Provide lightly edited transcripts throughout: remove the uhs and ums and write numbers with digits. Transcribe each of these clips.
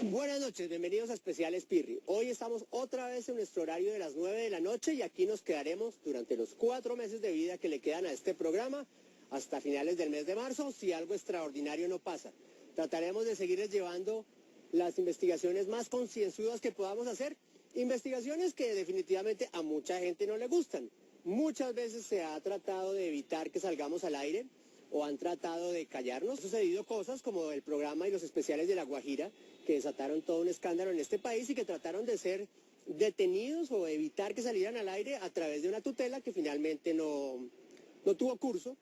Buenas noches, bienvenidos a Especiales Pirri. Hoy estamos otra vez en nuestro horario de las 9 de la noche y aquí nos quedaremos durante los 4 meses de vida que le quedan a este programa hasta finales del mes de marzo si algo extraordinario no pasa. Trataremos de seguirles llevando las investigaciones más concienzudas que podamos hacer, investigaciones que definitivamente a mucha gente no le gustan. Muchas veces se ha tratado de evitar que salgamos al aire o han tratado de callarnos. Han sucedido cosas como el programa y los especiales de La Guajira, que desataron todo un escándalo en este país y que trataron de ser detenidos o evitar que salieran al aire a través de una tutela que finalmente no tuvo curso.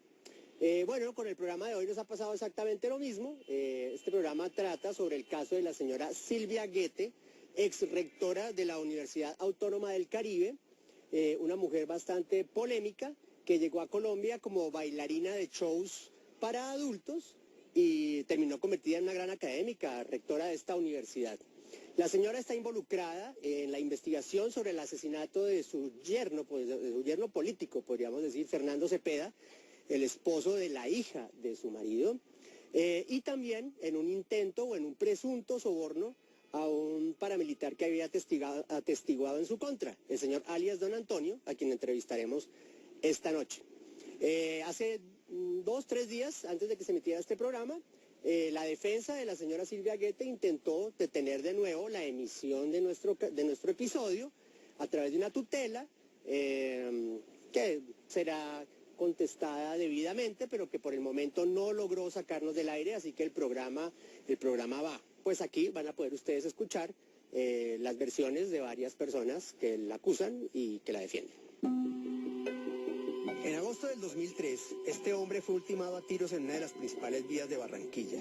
Bueno, con el programa de hoy nos ha pasado exactamente lo mismo. Este programa trata sobre el caso de la señora Silvia Guete, ex rectora de la Universidad Autónoma del Caribe, una mujer bastante polémica que llegó a Colombia como bailarina de shows para adultos y terminó convertida en una gran académica, rectora de esta universidad. La señora está involucrada en la investigación sobre el asesinato de su yerno, pues, de su yerno político, podríamos decir, Fernando Cepeda, el esposo de la hija de su marido, y también en un intento o en un presunto soborno a un paramilitar que había atestiguado en su contra, el señor alias Don Antonio, a quien entrevistaremos esta noche. Hace 2-3 días, antes de que se emitiera este programa, la defensa de la señora Silvia Guete intentó detener de nuevo la emisión de nuestro episodio a través de una tutela que será contestada debidamente, pero que por el momento no logró sacarnos del aire, así que el programa va. Pues aquí van a poder ustedes escuchar las versiones de varias personas que la acusan y que la defienden. En agosto del 2003, este hombre fue ultimado a tiros en una de las principales vías de Barranquilla.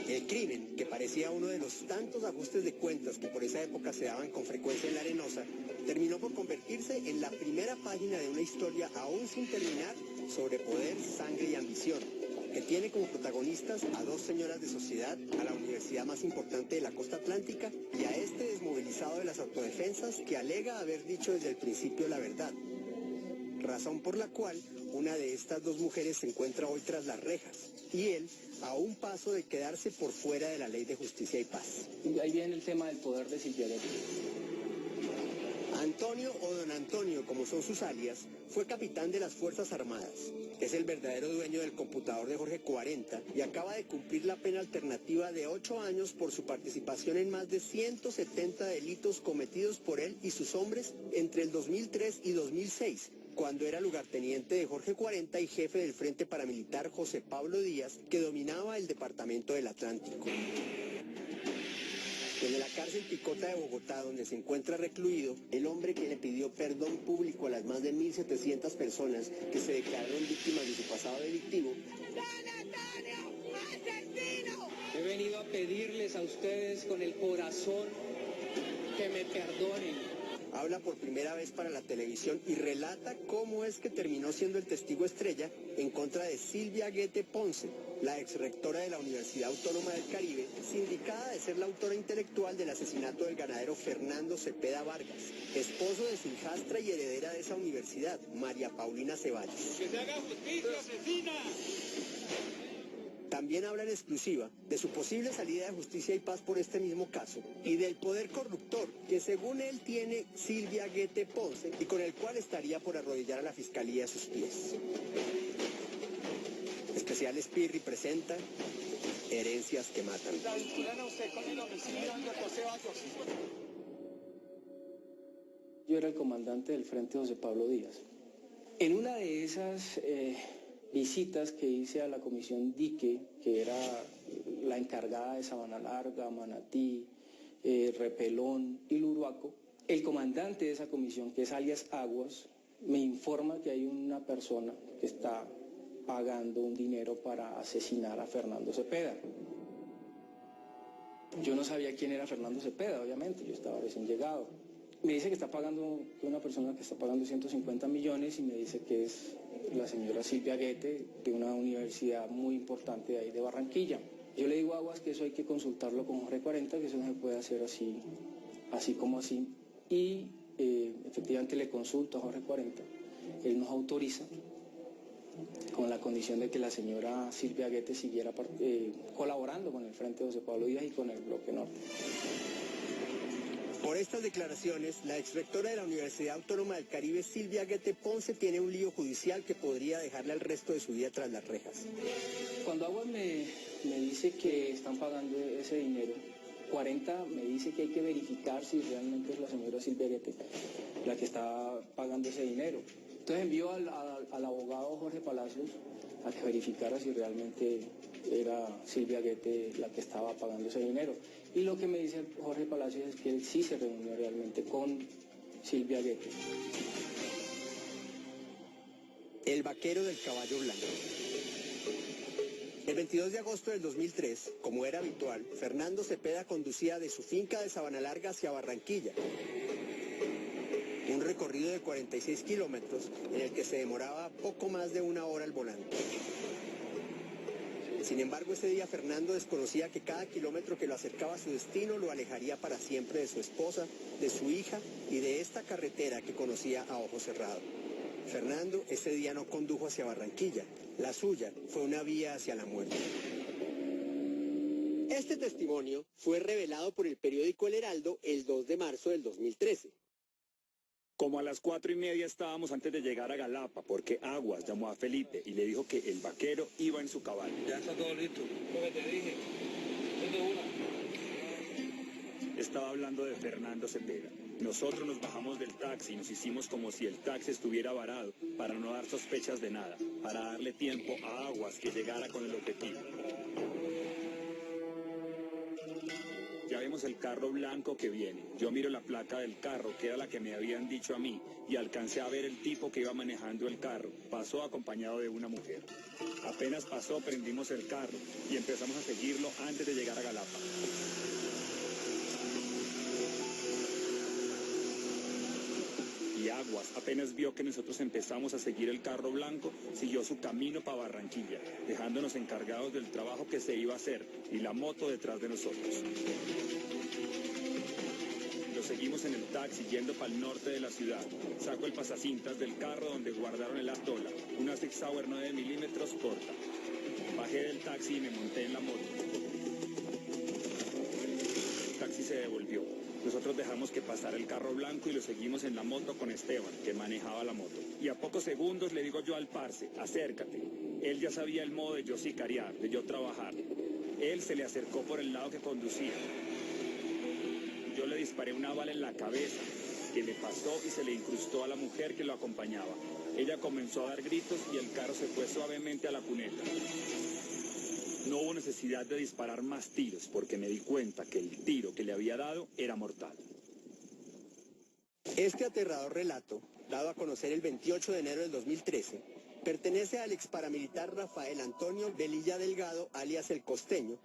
El crimen, que parecía uno de los tantos ajustes de cuentas que por esa época se daban con frecuencia en la Arenosa, terminó por convertirse en la primera página de una historia aún sin terminar sobre poder, sangre y ambición, que tiene como protagonistas a dos señoras de sociedad, a la universidad más importante de la costa atlántica y a este desmovilizado de las autodefensas que alega haber dicho desde el principio la verdad. Razón por la cual una de estas dos mujeres se encuentra hoy tras las rejas y él a un paso de quedarse por fuera de la ley de justicia y paz. Y ahí viene el tema del poder de Silvia Guete. Antonio o Don Antonio, como son sus alias, fue capitán de las Fuerzas Armadas. Es el verdadero dueño del computador de Jorge 40 y acaba de cumplir la pena alternativa de 8 años por su participación en más de 170 delitos cometidos por él y sus hombres entre el 2003 y 2006, cuando era lugarteniente de Jorge 40 y jefe del Frente Paramilitar José Pablo Díaz, que dominaba el departamento del Atlántico. Desde la cárcel Picota de Bogotá, donde se encuentra recluido, el hombre que le pidió perdón público a las más de 1.700 personas que se declararon víctimas de su pasado delictivo. ¡Asesino! He venido a pedirles a ustedes con el corazón que me perdonen. Habla por primera vez para la televisión y relata cómo es que terminó siendo el testigo estrella en contra de Silvia Guete Ponce, la exrectora de la Universidad Autónoma del Caribe, sindicada de ser la autora intelectual del asesinato del ganadero Fernando Cepeda Vargas, esposo de su hijastra y heredera de esa universidad, María Paulina Ceballos. ¡Que se haga justicia, asesina! También habla en exclusiva de su posible salida de justicia y paz por este mismo caso y del poder corruptor que según él tiene Silvia Guete Ponce y con el cual estaría por arrodillar a la fiscalía a sus pies. Especiales Pirri presenta Herencias que matan. La vinculan a usted con el homicidio de José Ceballos. Yo era el comandante del Frente José Pablo Díaz. En una de esas visitas que hice a la comisión Dique, que era la encargada de Sabana Larga, Manatí, Repelón y Luruaco, el comandante de esa comisión, que es alias Aguas, me informa que hay una persona que está pagando un dinero para asesinar a Fernando Cepeda. Yo no sabía quién era Fernando Cepeda, obviamente, yo estaba recién llegado. Me dice que está pagando, que una persona que está pagando 150 millones y me dice que es la señora Silvia Guete de una universidad muy importante de ahí de Barranquilla. Yo le digo a Aguas que eso hay que consultarlo con Jorge 40, que eso no se puede hacer así como así. Y efectivamente le consulto a Jorge 40, él nos autoriza con la condición de que la señora Silvia Guete siguiera colaborando con el Frente José Pablo Díaz y con el Bloque Norte. Por estas declaraciones, la exrectora de la Universidad Autónoma del Caribe, Silvia Guete Ponce, tiene un lío judicial que podría dejarle el resto de su vida tras las rejas. Cuando Aguas me dice que están pagando ese dinero, 40 me dice que hay que verificar si realmente es la señora Silvia Guete la que está pagando ese dinero. Entonces envío al abogado Jorge Palacios a que verificara si realmente era Silvia Guete la que estaba pagando ese dinero. Y lo que me dice Jorge Palacios es que él sí se reunió realmente con Silvia Guete. El vaquero del caballo blanco. El 22 de agosto del 2003, como era habitual, Fernando Cepeda conducía de su finca de Sabana Larga hacia Barranquilla. Un recorrido de 46 kilómetros en el que se demoraba poco más de una hora al volante. Sin embargo, ese día Fernando desconocía que cada kilómetro que lo acercaba a su destino lo alejaría para siempre de su esposa, de su hija y de esta carretera que conocía a ojo cerrado. Fernando ese día no condujo hacia Barranquilla, la suya fue una vía hacia la muerte. Este testimonio fue revelado por el periódico El Heraldo el 2 de marzo del 2013. Como a las 4:30 estábamos antes de llegar a Galapa, porque Aguas llamó a Felipe y le dijo que el vaquero iba en su caballo. Ya está todo listo. Lo que te dije. Estaba hablando de Fernando Cepeda. Nosotros nos bajamos del taxi y nos hicimos como si el taxi estuviera varado, para no dar sospechas de nada, para darle tiempo a Aguas que llegara con el objetivo. Ya vemos el carro blanco que viene. Yo miro la placa del carro, que era la que me habían dicho a mí, y alcancé a ver el tipo que iba manejando el carro. Pasó acompañado de una mujer. Apenas pasó, prendimos el carro y empezamos a seguirlo antes de llegar a Galapa. Y Aguas, apenas vio que nosotros empezamos a seguir el carro blanco, siguió su camino para Barranquilla, dejándonos encargados del trabajo que se iba a hacer y la moto detrás de nosotros. Lo seguimos en el taxi yendo para el norte de la ciudad. Saco el pasacintas del carro donde guardaron el Atola, una Sig Sauer 9 milímetros corta. Bajé del taxi y me monté en la moto. El taxi se devolvió. Nosotros dejamos que pasara el carro blanco y lo seguimos en la moto con Esteban, que manejaba la moto. Y a pocos segundos le digo yo al parce, acércate. Él ya sabía el modo de yo sicariar, de yo trabajar. Él se le acercó por el lado que conducía. Yo le disparé una bala en la cabeza, que le pasó y se le incrustó a la mujer que lo acompañaba. Ella comenzó a dar gritos y el carro se fue suavemente a la cuneta. No hubo necesidad de disparar más tiros porque me di cuenta que el tiro que le había dado era mortal. Este aterrador relato, dado a conocer el 28 de enero del 2013, pertenece al ex paramilitar Rafael Antonio Velilla Delgado, alias El Costeño,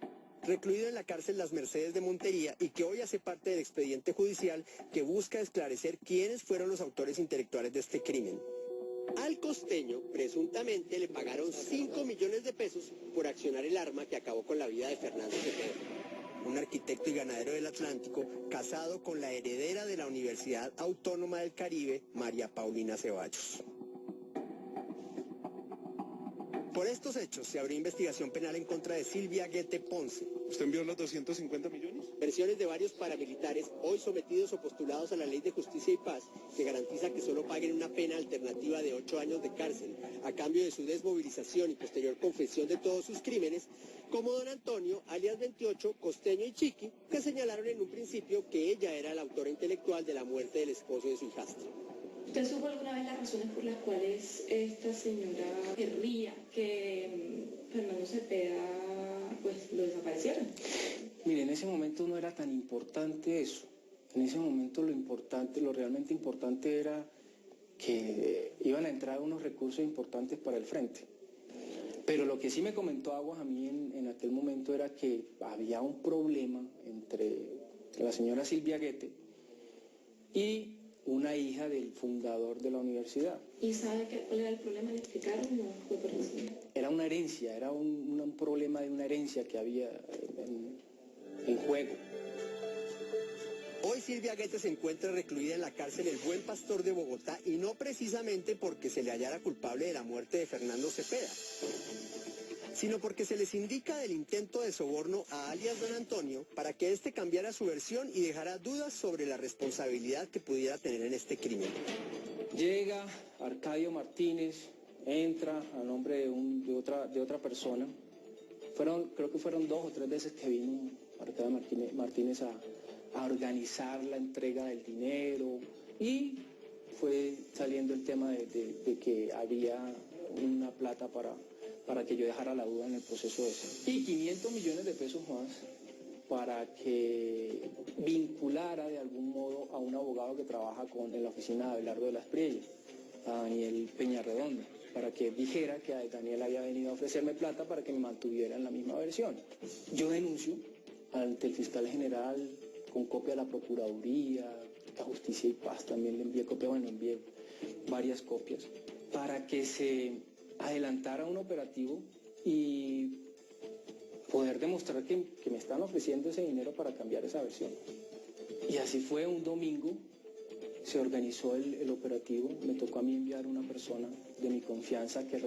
recluido en la cárcel Las Mercedes de Montería y que hoy hace parte del expediente judicial que busca esclarecer quiénes fueron los autores intelectuales de este crimen. Al Costeño, presuntamente, le pagaron 5 millones de pesos por accionar el arma que acabó con la vida de Fernando Cepeda. Un arquitecto y ganadero del Atlántico, casado con la heredera de la Universidad Autónoma del Caribe, María Paulina Ceballos. Por estos hechos se abrió investigación penal en contra de Silvia Guete Ponce. ¿Usted envió los 250 millones? Versiones de varios paramilitares hoy sometidos o postulados a la Ley de Justicia y Paz, que garantiza que solo paguen una pena alternativa de 8 años de cárcel, a cambio de su desmovilización y posterior confesión de todos sus crímenes, como don Antonio, alias 28, Costeño y Chiqui, que señalaron en un principio que ella era la autora intelectual de la muerte del esposo de su hijastra. ¿Usted supo alguna vez las razones por las cuales esta señora querría que Fernando Cepeda pues lo desapareciera? Mire, en ese momento no era tan importante eso. En ese momento lo realmente importante era que iban a entrar unos recursos importantes para el frente. Pero lo que sí me comentó Aguas a mí en aquel momento era que había un problema entre la señora Silvia Guete y una hija del fundador de la universidad. ¿Y sabe cuál era el problema? ¿Le explicaron o no fue por encima? Era una herencia, era un problema de una herencia que había en juego. Hoy Silvia Guete se encuentra recluida en la cárcel El Buen Pastor de Bogotá y no precisamente porque se le hallara culpable de la muerte de Fernando Cepeda, sino porque se les indica del intento de soborno a alias Don Antonio para que éste cambiara su versión y dejara dudas sobre la responsabilidad que pudiera tener en este crimen. Llega Arcadio Martínez, entra a nombre de otra persona. Creo que fueron 2 o 3 veces que vino Arcadio Martínez a organizar la entrega del dinero y fue saliendo el tema de que había una plata para que yo dejara la duda en el proceso ese. Y 500 millones de pesos más para que vinculara de algún modo a un abogado que trabaja en la oficina de Abelardo de las Priellas, a Daniel Peñarredondo, para que dijera que Daniel había venido a ofrecerme plata para que me mantuviera en la misma versión. Yo denuncio ante el fiscal general con copia de la Procuraduría, la Justicia y Paz, también le envié varias copias, para que se adelantara un operativo y poder demostrar que me están ofreciendo ese dinero para cambiar esa versión. Y así fue. Un domingo se organizó el operativo, me tocó a mí enviar una persona de mi confianza que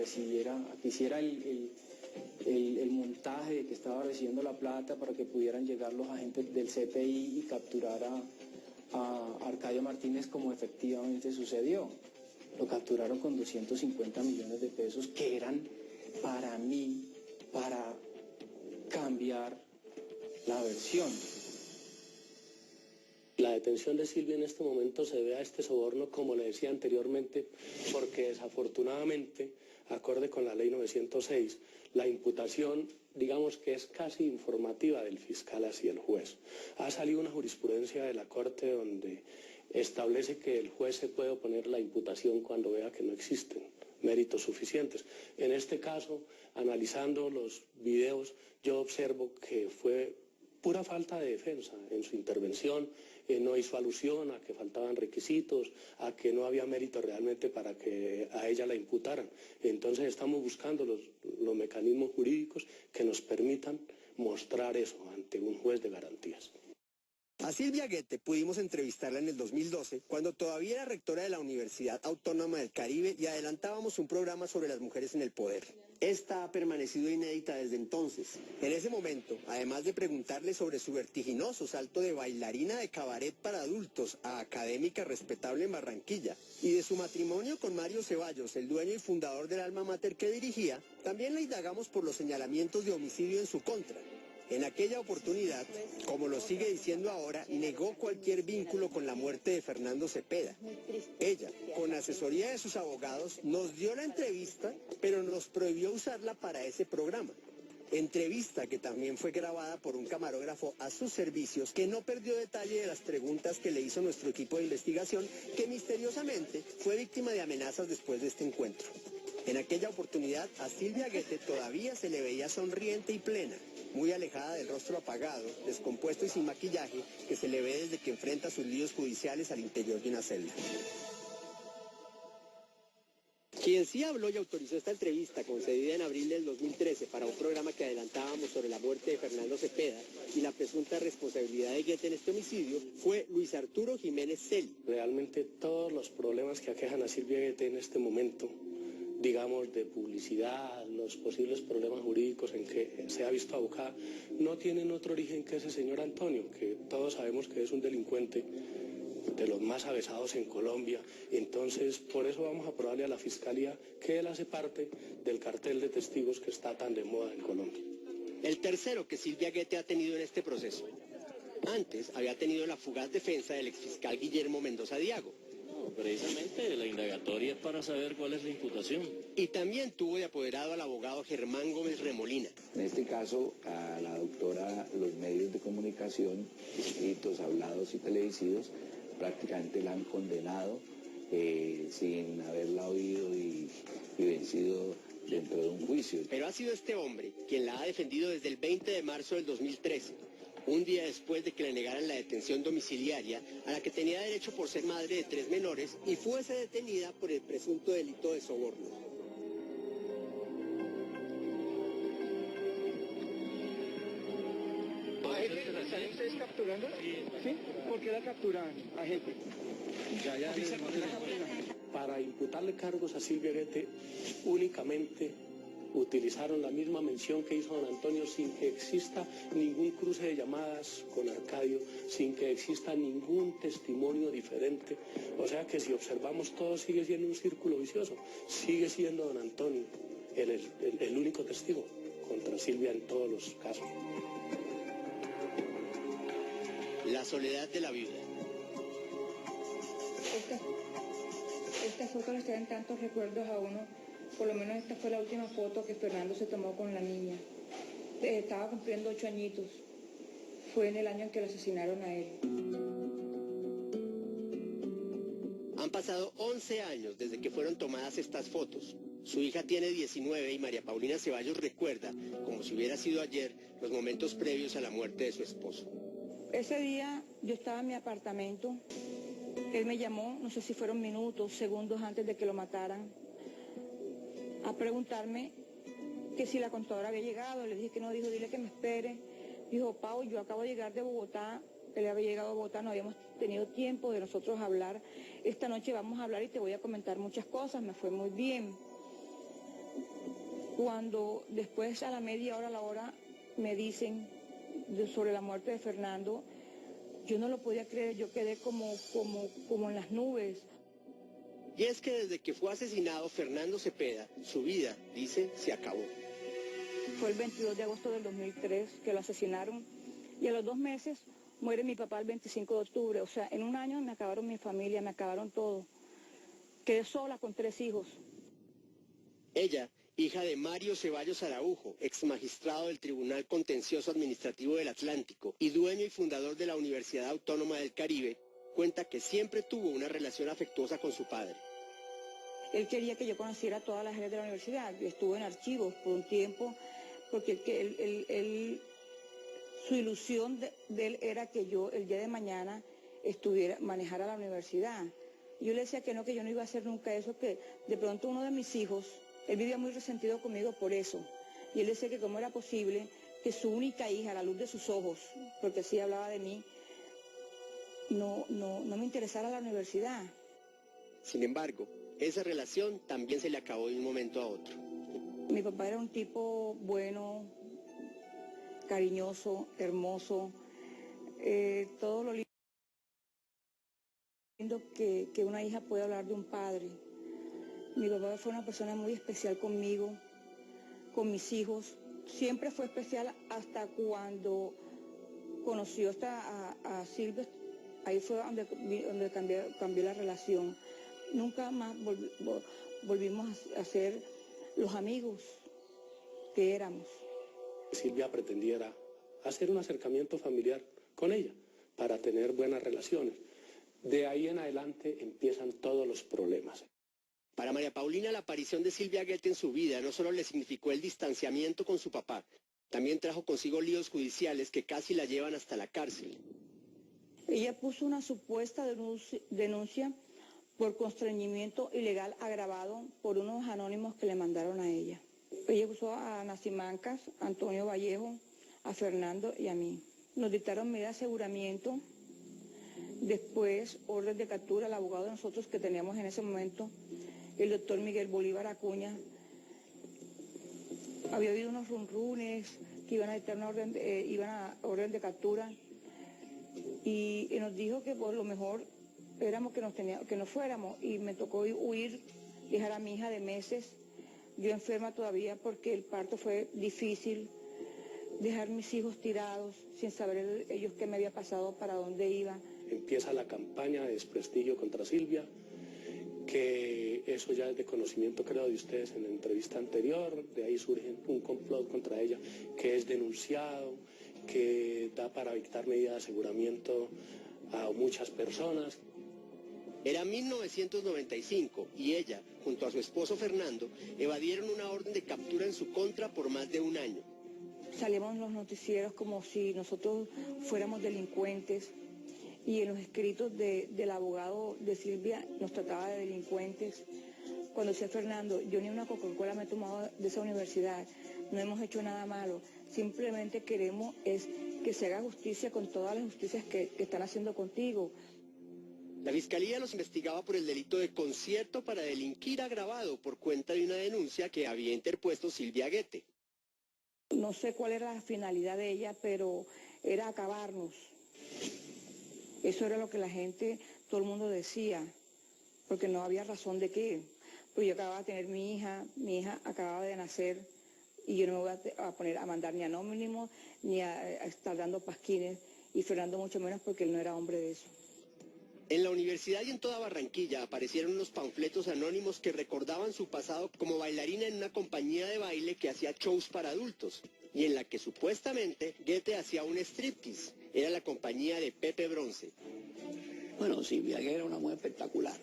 hiciera el montaje de que estaba recibiendo la plata para que pudieran llegar los agentes del CTI y capturar a Arcadio Martínez, como efectivamente sucedió. Lo capturaron con 250 millones de pesos que eran para mí, para cambiar la versión. La detención de Silvia en este momento se debe a este soborno, como le decía anteriormente, porque desafortunadamente, acorde con la ley 906, la imputación, digamos que es casi informativa del fiscal hacia el juez. Ha salido una jurisprudencia de la Corte donde establece que el juez se puede oponer la imputación cuando vea que no existen méritos suficientes. En este caso, analizando los videos, yo observo que fue pura falta de defensa en su intervención. No hizo alusión a que faltaban requisitos, a que no había mérito realmente para que a ella la imputaran. Entonces estamos buscando los mecanismos jurídicos que nos permitan mostrar eso ante un juez de garantías. A Silvia Guete pudimos entrevistarla en el 2012, cuando todavía era rectora de la Universidad Autónoma del Caribe y adelantábamos un programa sobre las mujeres en el poder. Esta ha permanecido inédita desde entonces. En ese momento, además de preguntarle sobre su vertiginoso salto de bailarina de cabaret para adultos a académica respetable en Barranquilla, y de su matrimonio con Mario Ceballos, el dueño y fundador del alma mater que dirigía, también le indagamos por los señalamientos de homicidio en su contra. En aquella oportunidad, como lo sigue diciendo ahora, negó cualquier vínculo con la muerte de Fernando Cepeda. Ella, con asesoría de sus abogados, nos dio la entrevista, pero nos prohibió usarla para ese programa. Entrevista que también fue grabada por un camarógrafo a sus servicios, que no perdió detalle de las preguntas que le hizo nuestro equipo de investigación, que misteriosamente fue víctima de amenazas después de este encuentro. En aquella oportunidad, a Silvia Guete todavía se le veía sonriente y plena, muy alejada del rostro apagado, descompuesto y sin maquillaje, que se le ve desde que enfrenta sus líos judiciales al interior de una celda. Quien sí habló y autorizó esta entrevista, concedida en abril del 2013 para un programa que adelantábamos sobre la muerte de Fernando Cepeda y la presunta responsabilidad de Guete en este homicidio, fue Luis Arturo Jiménez Celi. Realmente todos los problemas que aquejan a Silvia Guete en este momento, digamos, de publicidad, los posibles problemas jurídicos en que se ha visto abocada, no tienen otro origen que ese señor Antonio, que todos sabemos que es un delincuente de los más avesados en Colombia. Entonces, por eso vamos a probarle a la Fiscalía que él hace parte del cartel de testigos que está tan de moda en Colombia. El tercero que Silvia Guete ha tenido en este proceso. Antes había tenido la fugaz defensa del exfiscal Guillermo Mendoza Diago. Precisamente la indagatoria es para saber cuál es la imputación. Y también tuvo de apoderado al abogado Germán Gómez Remolina. En este caso, a la doctora, los medios de comunicación, escritos, hablados y televisivos, prácticamente la han condenado sin haberla oído y vencido dentro de un juicio. Pero ha sido este hombre quien la ha defendido desde el 20 de marzo del 2013. Un día después de que le negaran la detención domiciliaria a la que tenía derecho por ser madre de 3 menores y fuese detenida por el presunto delito de soborno. ¿Estarían ustedes capturando? ¿Sí? ¿Por qué la capturan, agente? Oficial, ¿por qué la capturan? Para imputarle cargos a Silvia Guete únicamente utilizaron la misma mención que hizo don Antonio sin que exista ningún cruce de llamadas con Arcadio, sin que exista ningún testimonio diferente. O sea que si observamos todo sigue siendo un círculo vicioso, sigue siendo don Antonio el único testigo contra Silvia en todos los casos. La soledad de la viuda. Estas fotos les traen tantos recuerdos a uno. Por lo menos esta fue la última foto que Fernando se tomó con la niña. Estaba cumpliendo 8 añitos. Fue en el año en que lo asesinaron a él. Han pasado 11 años desde que fueron tomadas estas fotos. Su hija tiene 19 y María Paulina Ceballos recuerda, como si hubiera sido ayer, los momentos previos a la muerte de su esposo. Ese día yo estaba en mi apartamento. Él me llamó, no sé si fueron minutos, segundos antes de que lo mataran, a preguntarme que si la contadora había llegado. Le dije que no, dijo, dile que me espere. Dijo, Pau, yo acabo de llegar de Bogotá, él había llegado a Bogotá, no habíamos tenido tiempo de nosotros hablar. Esta noche vamos a hablar y te voy a comentar muchas cosas, me fue muy bien. Cuando después a la media hora, a la hora, me dicen sobre la muerte de Fernando, yo no lo podía creer, yo quedé como en las nubes. Y es que desde que fue asesinado Fernando Cepeda, su vida, dice, se acabó. Fue el 22 de agosto del 2003 que lo asesinaron y a los 2 meses muere mi papá el 25 de octubre. O sea, en un año me acabaron mi familia, me acabaron todo. Quedé sola con 3 hijos. Ella, hija de Mario Ceballos Araujo, ex magistrado del Tribunal Contencioso Administrativo del Atlántico y dueño y fundador de la Universidad Autónoma del Caribe, cuenta que siempre tuvo una relación afectuosa con su padre. Él quería que yo conociera a todas las áreas de la universidad. Yo estuve en archivos por un tiempo, porque su ilusión de él era que yo el día de mañana manejara la universidad. Yo le decía que no, que yo no iba a hacer nunca eso, que de pronto uno de mis hijos, él vivía muy resentido conmigo por eso. Y él decía que cómo era posible que su única hija, a la luz de sus ojos, porque así hablaba de mí, no me interesara la universidad. Sin embargo, esa relación también se le acabó de un momento a otro. Mi papá era un tipo bueno, cariñoso, hermoso, todo lo lindo que una hija puede hablar de un padre. Mi papá fue una persona muy especial conmigo, con mis hijos. Siempre fue especial hasta cuando conoció a Silvia. Ahí fue donde cambió la relación. Nunca más volvimos a ser los amigos que éramos. Silvia pretendiera hacer un acercamiento familiar con ella para tener buenas relaciones. De ahí en adelante empiezan todos los problemas. Para María Paulina, la aparición de Silvia Guete en su vida no solo le significó el distanciamiento con su papá, también trajo consigo líos judiciales que casi la llevan hasta la cárcel. Ella puso una supuesta denuncia por constreñimiento ilegal agravado por unos anónimos que le mandaron a ella. Ella acusó a Nacimancas, a Antonio Vallejo, a Fernando y a mí. Nos dictaron medida de aseguramiento, después orden de captura. El abogado de nosotros que teníamos en ese momento, el doctor Miguel Bolívar Acuña, había habido unos runrunes que iban a dictar orden de captura y nos dijo que por lo mejor éramos que nos fuéramos, y me tocó huir, dejar a mi hija de meses, yo enferma todavía porque el parto fue difícil, dejar mis hijos tirados sin saber ellos qué me había pasado, para dónde iba. Empieza la campaña de desprestigio contra Silvia, que eso ya es de conocimiento, creo, de ustedes en la entrevista anterior. De ahí surge un complot contra ella que es denunciado, que da para dictar medidas de aseguramiento a muchas personas. Era 1995 y ella, junto a su esposo Fernando, evadieron una orden de captura en su contra por más de un año. Salíamos en los noticieros como si nosotros fuéramos delincuentes, y en los escritos del abogado de Silvia nos trataba de delincuentes. cuando decía Fernando, yo ni una Coca-Cola me he tomado de esa universidad, no hemos hecho nada malo, simplemente queremos es que se haga justicia con todas las justicias que están haciendo contigo. La Fiscalía los investigaba por el delito de concierto para delinquir agravado por cuenta de una denuncia que había interpuesto Silvia Guete. No sé cuál era la finalidad de ella, pero era acabarnos. Eso era lo que la gente, todo el mundo decía, porque no había razón de qué. Pues yo acababa de tener mi hija acababa de nacer, y yo no me voy a poner a mandar ni anónimos, ni a estar dando pasquines, y Fernando mucho menos porque él no era hombre de eso. En la universidad y en toda Barranquilla aparecieron unos panfletos anónimos que recordaban su pasado como bailarina en una compañía de baile que hacía shows para adultos y en la que supuestamente Guete hacía un striptease. Era la compañía de Pepe Bronce. Bueno, Silvia Guete era una mujer espectacular.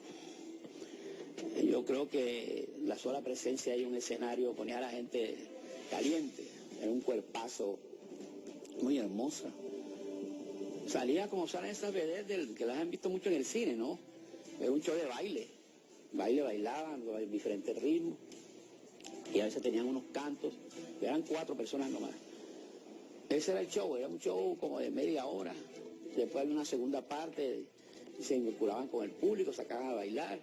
Yo creo que la sola presencia de un escenario ponía a la gente caliente. Era un cuerpazo muy hermosa. Salía como salen esas vedettes que las han visto mucho en el cine, ¿no? Era un show de baile. Bailaban diferentes ritmos. Y a veces tenían unos cantos. Eran 4 personas nomás. Ese era el show, era un show como de media hora. Después de una segunda parte se vinculaban con el público, sacaban a bailar.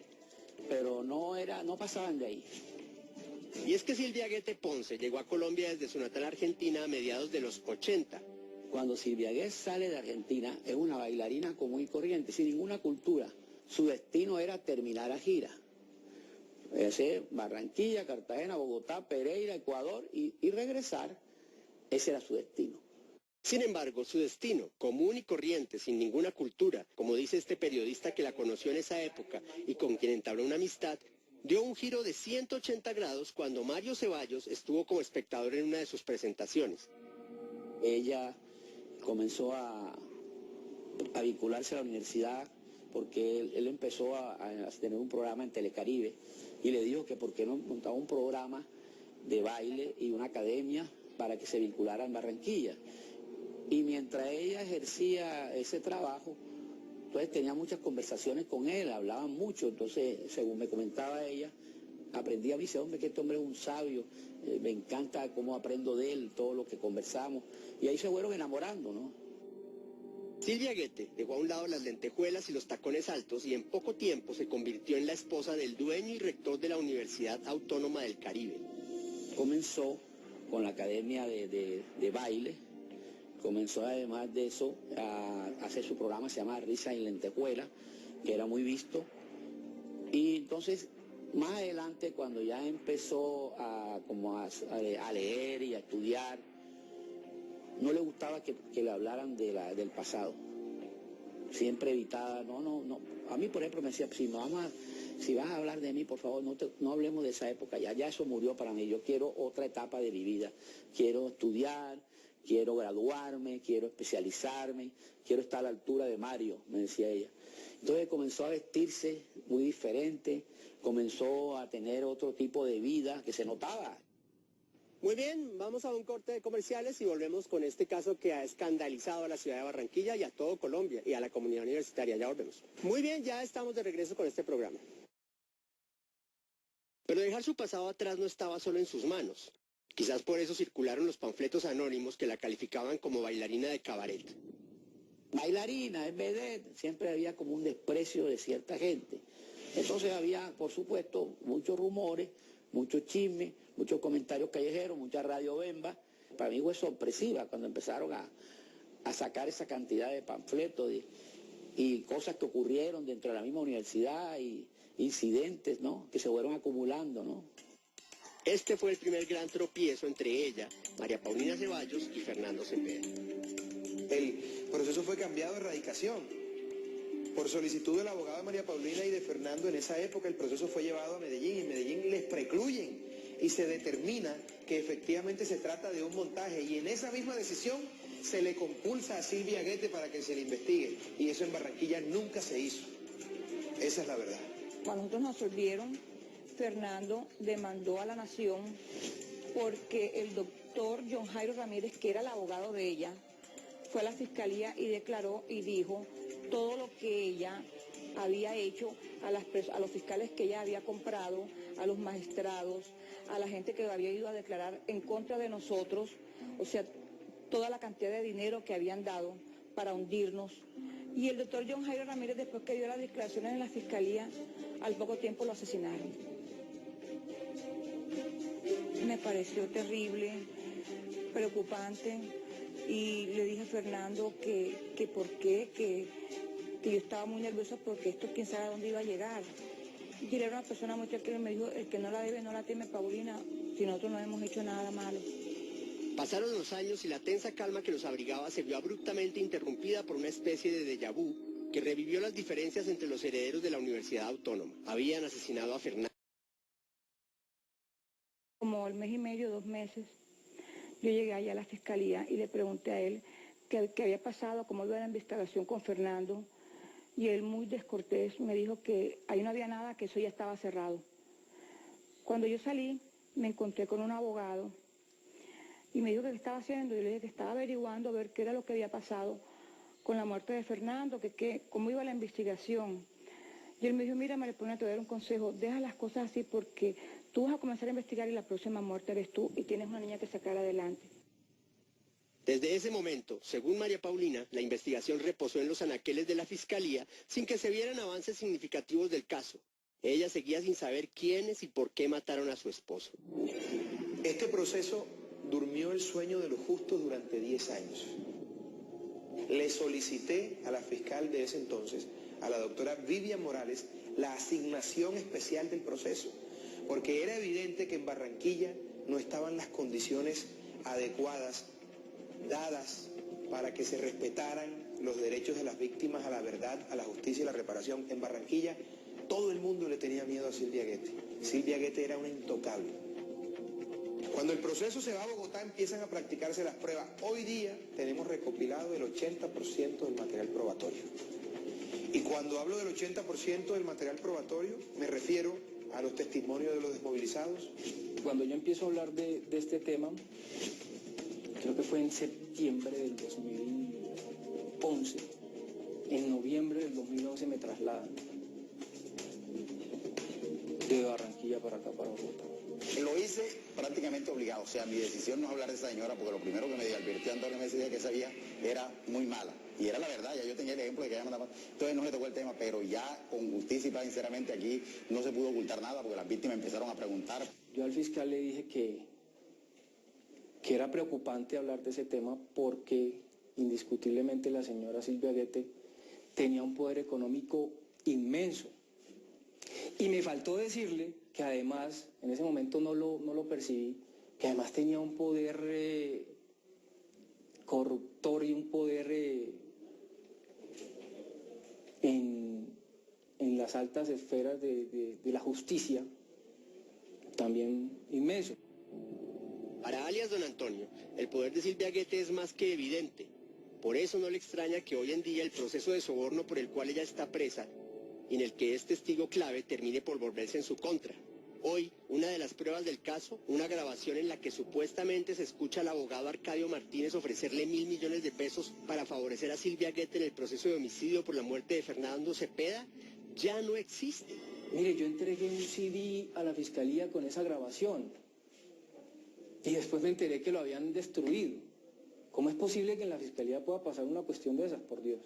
Pero no pasaban de ahí. Y es que Silvia Guete Ponce llegó a Colombia desde su natal Argentina a mediados de los 80. Cuando Silvia Guete sale de Argentina, es una bailarina común y corriente, sin ninguna cultura. Su destino era terminar la gira. Barranquilla, Cartagena, Bogotá, Pereira, Ecuador y regresar. Ese era su destino. Sin embargo, su destino, común y corriente, sin ninguna cultura, como dice este periodista que la conoció en esa época y con quien entabló una amistad, dio un giro de 180 grados cuando Mario Ceballos estuvo como espectador en una de sus presentaciones. Ella comenzó a vincularse a la universidad porque él empezó a tener un programa en Telecaribe y le dijo que por qué no montaba un programa de baile y una academia para que se vinculara en Barranquilla. Y mientras ella ejercía ese trabajo, entonces tenía muchas conversaciones con él, hablaban mucho, entonces según me comentaba ella, aprendí a mí, dice, hombre, que este hombre es un sabio, me encanta cómo aprendo de él, todo lo que conversamos, y ahí se fueron enamorando, ¿no? Silvia Guete dejó a un lado las lentejuelas y los tacones altos y en poco tiempo se convirtió en la esposa del dueño y rector de la Universidad Autónoma del Caribe. Comenzó con la academia de baile, comenzó además de eso a hacer su programa, se llama Risa en Lentejuela, que era muy visto, y entonces más adelante cuando ya empezó a leer y a estudiar, no le gustaba que le hablaran del pasado. Siempre evitaba, no. A mí, por ejemplo, me decía, si vas a hablar de mí, por favor, no hablemos de esa época. Ya eso murió para mí. Yo quiero otra etapa de mi vida. Quiero estudiar, quiero graduarme, quiero especializarme, quiero estar a la altura de Mario, me decía ella. Entonces comenzó a vestirse muy diferente, comenzó a tener otro tipo de vida que se notaba. Muy bien, vamos a un corte de comerciales y volvemos con este caso que ha escandalizado a la ciudad de Barranquilla y a todo Colombia y a la comunidad universitaria. Ya volvemos. Muy bien, ya estamos de regreso con este programa. Pero dejar su pasado atrás no estaba solo en sus manos. Quizás por eso circularon los panfletos anónimos que la calificaban como bailarina de cabaret. Bailarina, es vedette, siempre había como un desprecio de cierta gente. Entonces había, por supuesto, muchos rumores, muchos chismes, muchos comentarios callejeros, mucha radio bemba. Para mí fue sorpresiva cuando empezaron a sacar esa cantidad de panfletos y cosas que ocurrieron dentro de la misma universidad y incidentes, ¿no?, que se fueron acumulando, ¿no? Este fue el primer gran tropiezo entre ella, María Paulina Ceballos y Fernando Cepeda. El proceso fue cambiado de erradicación. Por solicitud del abogado de María Paulina y de Fernando, en esa época el proceso fue llevado a Medellín y en Medellín les precluyen y se determina que efectivamente se trata de un montaje y en esa misma decisión se le compulsa a Silvia Guete para que se le investigue y eso en Barranquilla nunca se hizo. Esa es la verdad. Cuando nosotros nos absolvieron, Fernando demandó a la Nación porque el doctor John Jairo Ramírez, que era el abogado de ella, fue a la fiscalía y declaró y dijo todo lo que ella había hecho a los fiscales que ella había comprado, a los magistrados, a la gente que había ido a declarar en contra de nosotros, o sea, toda la cantidad de dinero que habían dado para hundirnos. Y el doctor John Jairo Ramírez, después que dio las declaraciones en la fiscalía, al poco tiempo lo asesinaron. Me pareció terrible, preocupante, y le dije a Fernando que por qué, que yo estaba muy nerviosa porque esto quién sabe a dónde iba a llegar. Y él era una persona muy tranquila y me dijo, el que no la debe no la teme, Paulina, si nosotros no hemos hecho nada malo. Pasaron los años y la tensa calma que los abrigaba se vio abruptamente interrumpida por una especie de déjà vu que revivió las diferencias entre los herederos de la Universidad Autónoma. Habían asesinado a Fernando. Como el mes y medio, 2 meses, yo llegué allá a la fiscalía y le pregunté a él qué había pasado, cómo iba la investigación con Fernando, y él muy descortés me dijo que ahí no había nada, que eso ya estaba cerrado. Cuando yo salí, me encontré con un abogado y me dijo que qué estaba haciendo, y yo le dije que estaba averiguando a ver qué era lo que había pasado con la muerte de Fernando, cómo iba la investigación. Y él me dijo, mira, María Paulina, te voy a dar un consejo, deja las cosas así porque tú vas a comenzar a investigar y la próxima muerte eres tú y tienes una niña que sacar adelante. Desde ese momento, según María Paulina, la investigación reposó en los anaqueles de la Fiscalía sin que se vieran avances significativos del caso. Ella seguía sin saber quiénes y por qué mataron a su esposo. Este proceso durmió el sueño de los justos durante 10 años. Le solicité a la fiscal de ese entonces, a la doctora Vivian Morales, la asignación especial del proceso, porque era evidente que en Barranquilla no estaban las condiciones adecuadas dadas para que se respetaran los derechos de las víctimas a la verdad, a la justicia y la reparación. En Barranquilla todo el mundo le tenía miedo a Silvia Guete. Silvia Guete era una intocable. Cuando el proceso se va a Bogotá empiezan a practicarse las pruebas. Hoy día tenemos recopilado el 80% del material probatorio. Y cuando hablo del 80% del material probatorio me refiero a los testimonios de los desmovilizados. Cuando yo empiezo a hablar de este tema, creo que fue en septiembre del 2011, en noviembre del 2011 me trasladan de Barranquilla para acá, para Bogotá. Lo hice prácticamente obligado, o sea, mi decisión no es hablar de esa señora porque lo primero que me advirtió Antonio me decía que sabía era muy mala. Y era la verdad, ya yo tenía el ejemplo de que ella mandaba. Entonces no se tocó el tema, pero ya con justicia y paz, sinceramente, aquí no se pudo ocultar nada porque las víctimas empezaron a preguntar. Yo al fiscal le dije que era preocupante hablar de ese tema porque indiscutiblemente la señora Silvia Guete tenía un poder económico inmenso. Y me faltó decirle que además, en ese momento no lo percibí, que además tenía un poder corruptor y un poder en las altas esferas de la justicia también inmenso. Para alias Don Antonio, el poder de Silvia Guete es más que evidente. Por eso no le extraña que hoy en día el proceso de soborno por el cual ella está presa y en el que es testigo clave termine por volverse en su contra. Hoy, una de las pruebas del caso, una grabación en la que supuestamente se escucha al abogado Arcadio Martínez ofrecerle 1.000 millones de pesos para favorecer a Silvia Guete en el proceso de homicidio por la muerte de Fernando Cepeda, ya no existe. Mire, yo entregué un CD a la fiscalía con esa grabación y después me enteré que lo habían destruido. ¿Cómo es posible que en la fiscalía pueda pasar una cuestión de esas, por Dios?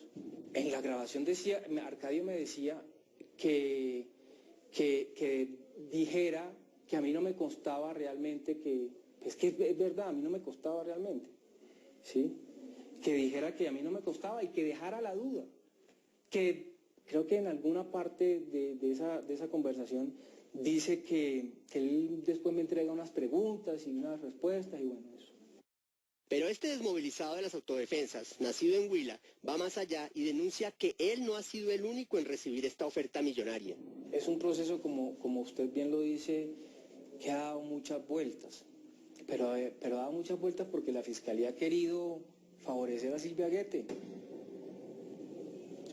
En la grabación decía, Arcadio me decía que dijera que a mí no me constaba realmente es que es verdad, a mí no me costaba realmente, ¿sí? Que dijera que a mí no me costaba y que dejara la duda. Que creo que en alguna parte de esa conversación dice que él después me entrega unas preguntas y unas respuestas y bueno, eso. Pero este desmovilizado de las autodefensas, nacido en Huila, va más allá y denuncia que él no ha sido el único en recibir esta oferta millonaria. Es un proceso, como usted bien lo dice, que ha dado muchas vueltas, pero ha dado muchas vueltas porque la Fiscalía ha querido favorecer a Silvia Guete.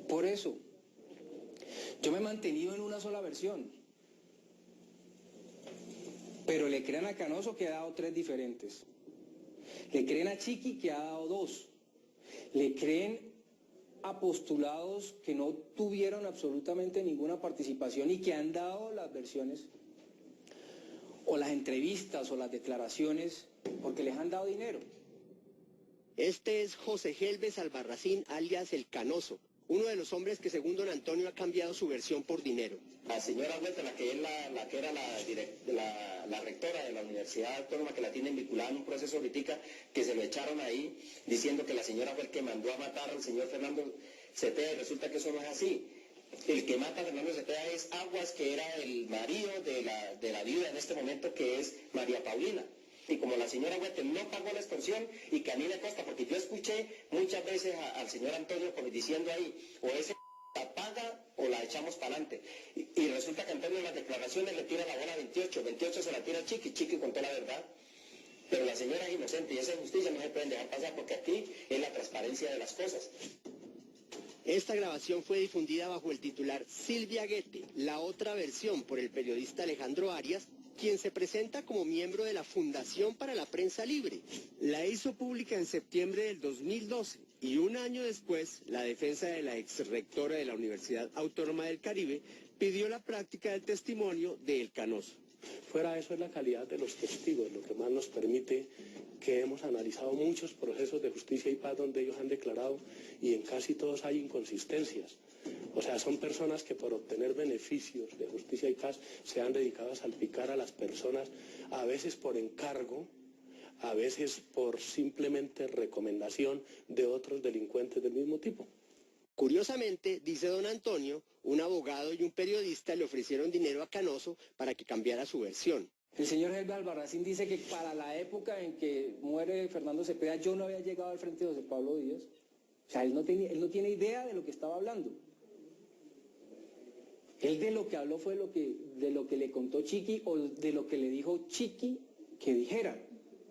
Por eso, yo me he mantenido en una sola versión, pero le crean a Canoso que ha dado 3 diferentes. Le creen a Chiqui que ha dado 2. Le creen a postulados que no tuvieron absolutamente ninguna participación y que han dado las versiones o las entrevistas o las declaraciones porque les han dado dinero. Este es José Gelbes Albarracín, alias El Canoso, uno de los hombres que según don Antonio ha cambiado su versión por dinero. La señora Huerta, la que era la rectora de la Universidad Autónoma, que la tienen vinculada en un proceso ahorita, que se lo echaron ahí, diciendo que la señora fue el que mandó a matar al señor Fernando Cepeda, y resulta que eso no es así. El que mata a Fernando Cepeda es Aguas, que era el marido de la viuda en este momento, que es María Paulina. Y como la señora Huerta no pagó la extorsión y que a mí me consta, porque yo escuché muchas veces al señor Antonio diciendo ahí, o ese la paga o la echamos para adelante. Y resulta que Antonio en las declaraciones le tira la bola 28 se la tira Chiqui contó la verdad. Pero la señora es inocente y esa injusticia no se pueden dejar pasar porque aquí es la transparencia de las cosas. Esta grabación fue difundida bajo el titular Silvia Guete, la otra versión por el periodista Alejandro Arias, quien se presenta como miembro de la Fundación para la Prensa Libre. La hizo pública en septiembre del 2012 y un año después, la defensa de la exrectora de la Universidad Autónoma del Caribe pidió la práctica del testimonio de El Canoso. Fuera de eso es la calidad de los testigos, lo que más nos permite que hemos analizado muchos procesos de justicia y paz donde ellos han declarado y en casi todos hay inconsistencias. O sea, son personas que por obtener beneficios de justicia y paz se han dedicado a salpicar a las personas, a veces por encargo, a veces por simplemente recomendación de otros delincuentes del mismo tipo. Curiosamente, dice don Antonio, un abogado y un periodista le ofrecieron dinero a Canoso para que cambiara su versión. El señor Gelbes Albarracín dice que para la época en que muere Fernando Cepeda yo no había llegado al frente de José Pablo Díaz. O sea, él no tiene idea de lo que estaba hablando. Él de lo que habló fue de lo que le contó Chiqui o de lo que le dijo Chiqui que dijera,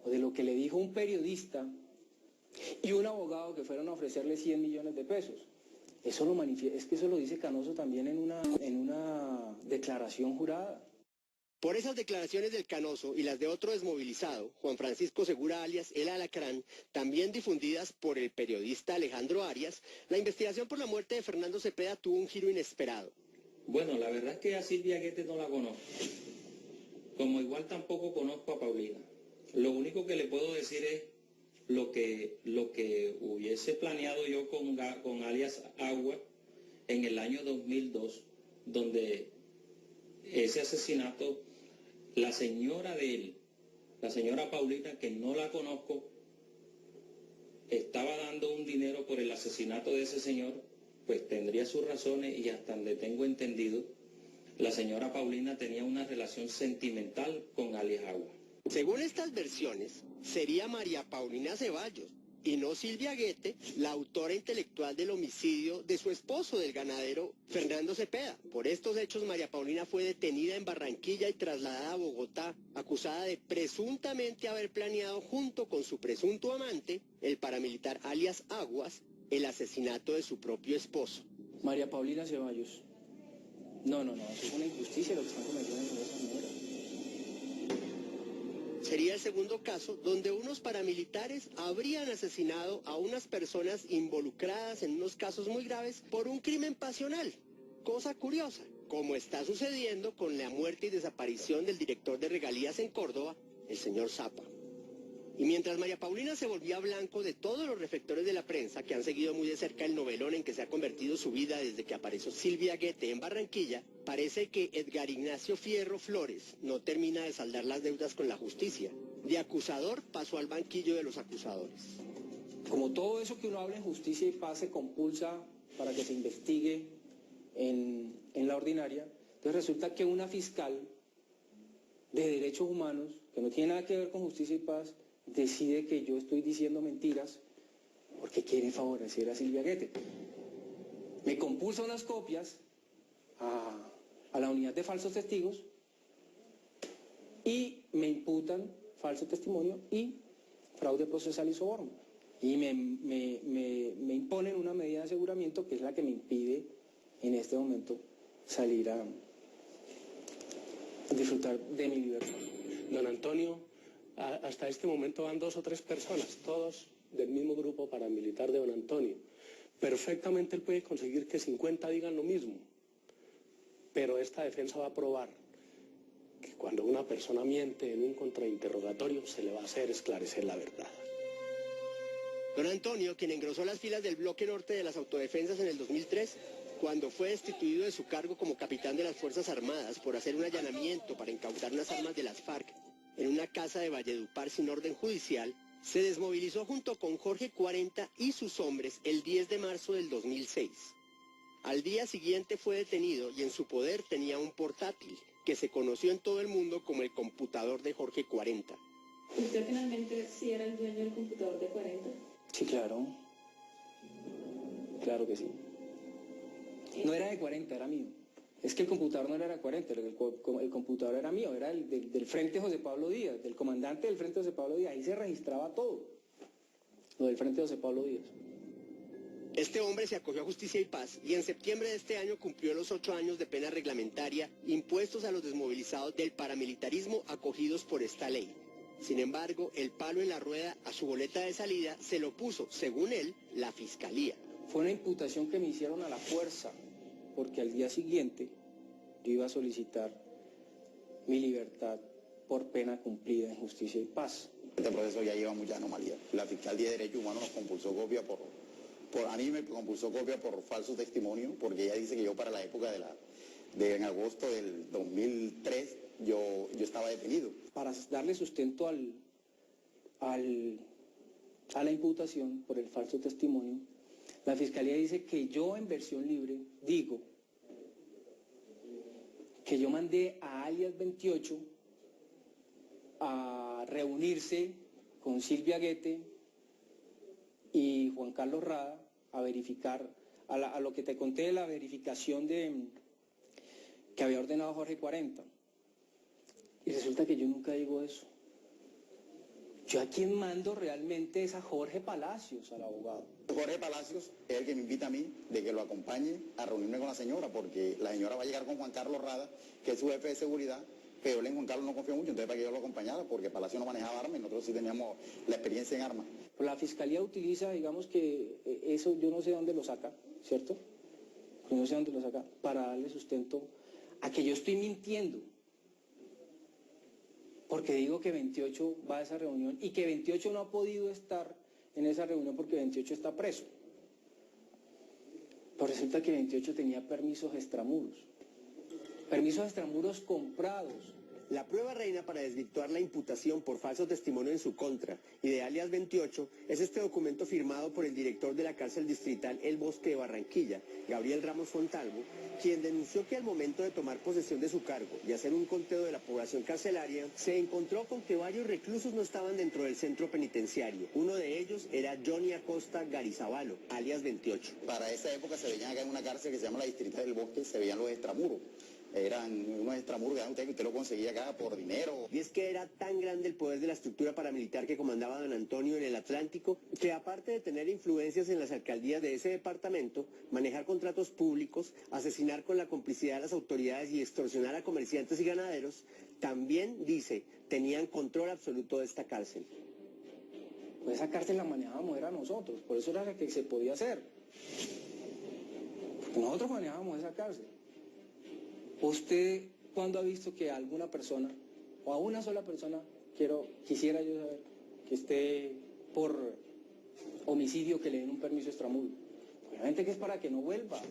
o de lo que le dijo un periodista y un abogado que fueron a ofrecerle 100 millones de pesos. Eso lo manifiesta, es que eso lo dice Canoso también en una declaración jurada. Por esas declaraciones del Canoso y las de otro desmovilizado, Juan Francisco Segura alias El Alacrán, también difundidas por el periodista Alejandro Arias, la investigación por la muerte de Fernando Cepeda tuvo un giro inesperado. Bueno, la verdad es que a Silvia Guete no la conozco, como igual tampoco conozco a Paulina. Lo único que le puedo decir es lo que hubiese planeado yo con alias Agua en el año 2002, donde ese asesinato, la señora de él, la señora Paulina, que no la conozco, estaba dando un dinero por el asesinato de ese señor, pues tendría sus razones y hasta donde tengo entendido, la señora Paulina tenía una relación sentimental con alias Agua. Según estas versiones, sería María Paulina Ceballos, y no Silvia Guete, la autora intelectual del homicidio de su esposo, del ganadero Fernando Cepeda. Por estos hechos, María Paulina fue detenida en Barranquilla y trasladada a Bogotá, acusada de presuntamente haber planeado junto con su presunto amante, el paramilitar alias Aguas, el asesinato de su propio esposo. María Paulina Ceballos. No, eso es una injusticia lo que están cometiendo en esa señora. Sería el segundo caso donde unos paramilitares habrían asesinado a unas personas involucradas en unos casos muy graves por un crimen pasional. Cosa curiosa, como está sucediendo con la muerte y desaparición del director de regalías en Córdoba, el señor Zapa. Y mientras María Paulina se volvía blanco de todos los reflectores de la prensa que han seguido muy de cerca el novelón en que se ha convertido su vida desde que apareció Silvia Guete en Barranquilla, parece que Edgar Ignacio Fierro Flores no termina de saldar las deudas con la justicia. De acusador pasó al banquillo de los acusadores. Como todo eso que uno habla en justicia y paz se compulsa para que se investigue en la ordinaria, entonces resulta que una fiscal de derechos humanos, que no tiene nada que ver con justicia y paz, decide que yo estoy diciendo mentiras porque quiere favorecer a Silvia Guete. Me compulsa unas copias a la unidad de falsos testigos y me imputan falso testimonio y fraude procesal y soborno. Y me imponen una medida de aseguramiento que es la que me impide en este momento salir a disfrutar de mi libertad. Don Antonio, hasta este momento van 2 o 3 personas, todos del mismo grupo paramilitar de don Antonio. Perfectamente él puede conseguir que 50 digan lo mismo, pero esta defensa va a probar que cuando una persona miente en un contrainterrogatorio se le va a hacer esclarecer la verdad. Don Antonio, quien engrosó las filas del bloque norte de las autodefensas en el 2003, cuando fue destituido de su cargo como capitán de las Fuerzas Armadas por hacer un allanamiento para incautar unas armas de las FARC en una casa de Valledupar sin orden judicial, se desmovilizó junto con Jorge 40 y sus hombres el 10 de marzo del 2006. Al día siguiente fue detenido y en su poder tenía un portátil que se conoció en todo el mundo como el computador de Jorge 40. ¿Usted finalmente sí era el dueño del computador de 40? Sí, claro. Claro que sí. No era de 40, era mío. Es que el computador no era de 40, el computador era mío, era del Frente José Pablo Díaz, del comandante del Frente José Pablo Díaz. Ahí se registraba todo, lo del Frente José Pablo Díaz. Este hombre se acogió a Justicia y Paz y en septiembre de este año cumplió los 8 años de pena reglamentaria impuestos a los desmovilizados del paramilitarismo acogidos por esta ley. Sin embargo, el palo en la rueda a su boleta de salida se lo puso, según él, la Fiscalía. Fue una imputación que me hicieron a la fuerza, porque al día siguiente yo iba a solicitar mi libertad por pena cumplida en Justicia y Paz. Este proceso ya lleva mucha anomalía. La Fiscalía de Derechos Humanos nos compulsó copia a mí me compulsó copia por falso testimonio, porque ella dice que yo para la época en agosto del 2003 yo estaba detenido. Para darle sustento a la imputación por el falso testimonio, la Fiscalía dice que yo en versión libre digo que yo mandé a alias 28 a reunirse con Silvia Guete y Juan Carlos Rada a verificar, a lo que te conté de la verificación que había ordenado Jorge 40. Y resulta que yo nunca digo eso. Yo a quien mando realmente es a Jorge Palacios, al abogado. Jorge Palacios es el que me invita a mí de que lo acompañe a reunirme con la señora, porque la señora va a llegar con Juan Carlos Rada, que es su jefe de seguridad, pero él en Juan Carlos no confía mucho, entonces para que yo lo acompañara, porque Palacios no manejaba armas y nosotros sí teníamos la experiencia en armas. La Fiscalía utiliza, digamos que eso yo no sé dónde lo saca, ¿cierto? Yo no sé dónde lo saca, para darle sustento a que yo estoy mintiendo. Porque digo que 28 va a esa reunión y que 28 no ha podido estar en esa reunión porque 28 está preso. Pero resulta que 28 tenía permisos extramuros comprados. La prueba reina para desvirtuar la imputación por falso testimonio en su contra y de alias 28 es este documento firmado por el director de la cárcel distrital El Bosque de Barranquilla, Gabriel Ramos Fontalvo, quien denunció que al momento de tomar posesión de su cargo y hacer un conteo de la población carcelaria, se encontró con que varios reclusos no estaban dentro del centro penitenciario. Uno de ellos era Johnny Acosta Garizabalo, alias 28. Para esa época se veían acá en una cárcel que se llama la distrital del Bosque, se veían los extramuros. Eran unos extramuros que usted lo conseguía acá por dinero. Y es que era tan grande el poder de la estructura paramilitar que comandaba don Antonio en el Atlántico, que aparte de tener influencias en las alcaldías de ese departamento, manejar contratos públicos, asesinar con la complicidad de las autoridades y extorsionar a comerciantes y ganaderos, también, dice, tenían control absoluto de esta cárcel. Pues esa cárcel la manejábamos, era nosotros, por eso era la que se podía hacer. Porque nosotros manejábamos esa cárcel. ¿Usted cuándo ha visto que a alguna persona, o a una sola persona, quisiera yo saber, que esté por homicidio, que le den un permiso extramuros? Obviamente que es para que no vuelva.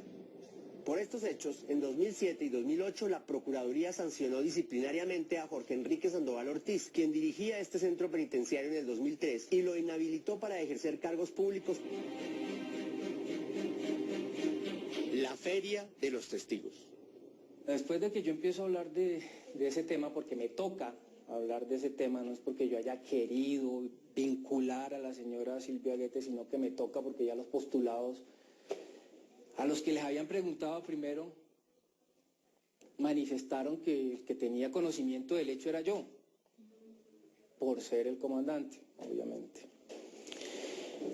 Por estos hechos, en 2007 y 2008 la Procuraduría sancionó disciplinariamente a Jorge Enrique Sandoval Ortiz, quien dirigía este centro penitenciario en el 2003, y lo inhabilitó para ejercer cargos públicos. La Feria de los Testigos. Después de que yo empiezo a hablar de ese tema, porque me toca hablar de ese tema, no es porque yo haya querido vincular a la señora Silvia Guete, sino que me toca porque ya los postulados, a los que les habían preguntado primero, manifestaron que el que tenía conocimiento del hecho era yo, por ser el comandante, obviamente.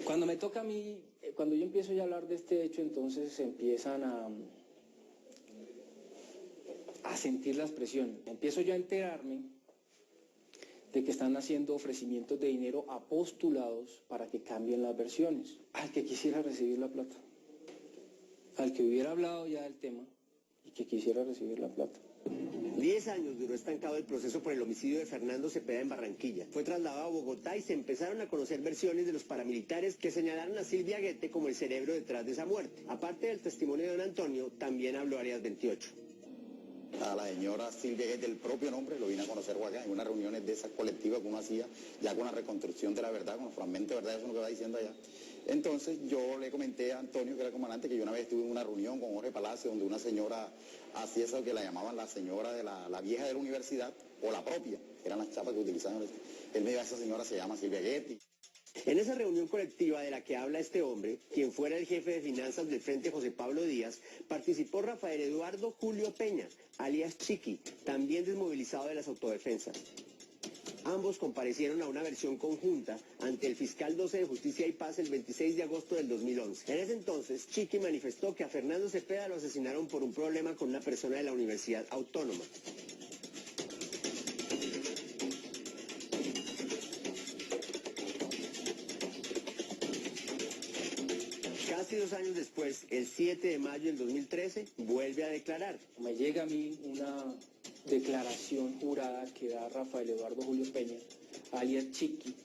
Cuando me toca a mí, cuando yo empiezo ya a hablar de este hecho, entonces empiezan a sentir las presiones. Empiezo yo a enterarme de que están haciendo ofrecimientos de dinero a postulados para que cambien las versiones. Al que quisiera recibir la plata. al que hubiera hablado ya del tema y que quisiera recibir la plata. 10 años duró estancado el proceso por el homicidio de Fernando Cepeda en Barranquilla. Fue trasladado a Bogotá y se empezaron a conocer versiones de los paramilitares que señalaron a Silvia Guete como el cerebro detrás de esa muerte. Aparte del testimonio de don Antonio, también habló Arias 28. A la señora Silvia Guete, el propio nombre, lo vine a conocer acá en unas reuniones de esas colectivas que uno hacía, ya con la reconstrucción de la verdad, con los fragmentos de verdad, eso es lo que va diciendo allá. Entonces yo le comenté a Antonio, que era comandante, que yo una vez estuve en una reunión con Jorge Palacio, donde una señora hacía eso que la llamaban la señora de la vieja de la universidad, o la propia, eran las chapas que utilizaban. Él me dijo, esa señora se llama Silvia Guete. En esa reunión colectiva de la que habla este hombre, quien fuera el jefe de finanzas del Frente José Pablo Díaz, participó Rafael Eduardo Julio Peña, alias Chiqui, también desmovilizado de las autodefensas. Ambos comparecieron a una versión conjunta ante el fiscal 12 de Justicia y Paz el 26 de agosto del 2011. En ese entonces, Chiqui manifestó que a Fernando Cepeda lo asesinaron por un problema con una persona de la Universidad Autónoma. Casi 2 años después, el 7 de mayo del 2013, vuelve a declarar. Me llega a mí una declaración jurada que da Rafael Eduardo Julio Peña, alias Chiqui,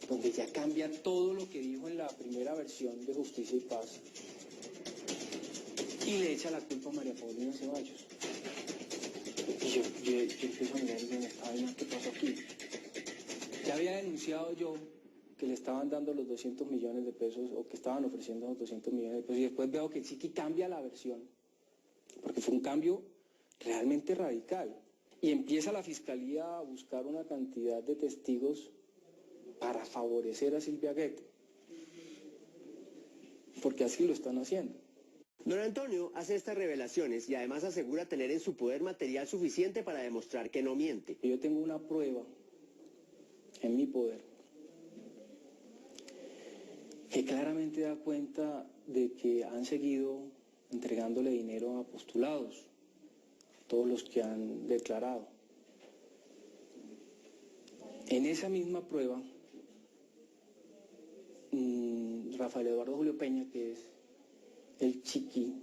donde ya cambia todo lo que dijo en la primera versión de Justicia y Paz y le echa la culpa a María Paulina Ceballos. Y yo empiezo a mirar bien esta vaina, ¿qué pasó aquí? Ya había denunciado yo que le estaban dando los 200 millones de pesos o que estaban ofreciendo los 200 millones de pesos y después veo que Chiqui cambia la versión, porque fue un cambio realmente radical. Y empieza la Fiscalía a buscar una cantidad de testigos para favorecer a Silvia Guete, porque así lo están haciendo. Don Antonio hace estas revelaciones y además asegura tener en su poder material suficiente para demostrar que no miente. Yo tengo una prueba en mi poder que claramente da cuenta de que han seguido entregándole dinero a postulados, todos los que han declarado. En esa misma prueba, Rafael Eduardo Julio Peña, que es el Chiqui,